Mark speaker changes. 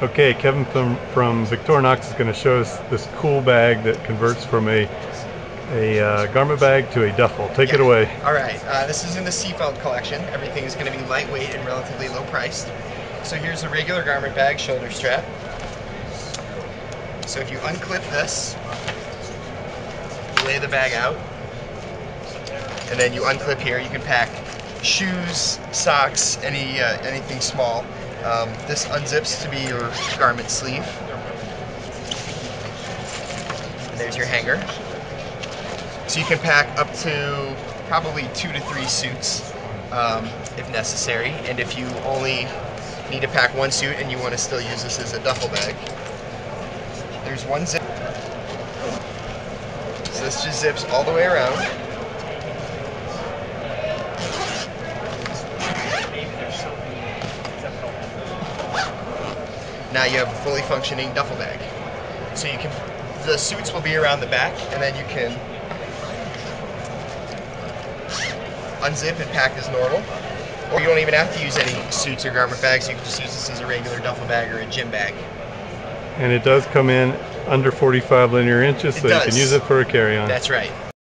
Speaker 1: Okay, Kevin from Victorinox is going to show us this cool bag that converts from a garment bag to a duffel. Take it away.
Speaker 2: All right, this is in the Seefeld collection. Everything is going to be lightweight and relatively low priced. So here's a regular garment bag shoulder strap. So if you unclip this, lay the bag out, and then you unclip here, you can pack shoes, socks, anything small. This unzips to be your garment sleeve. And there's your hanger. So you can pack up to probably 2 to 3 suits if necessary. And if you only need to pack 1 suit and you want to still use this as a duffel bag, there's one zip. So this just zips all the way around. Now you have a fully functioning duffel bag. So you can, the suits will be around the back, and then you can unzip and pack as normal. Or you don't even have to use any suits or garment bags. You can just use this as a regular duffel bag or a gym bag.
Speaker 1: And it does come in under 45 linear inches, so you can use it for a carry-on.
Speaker 2: That's right.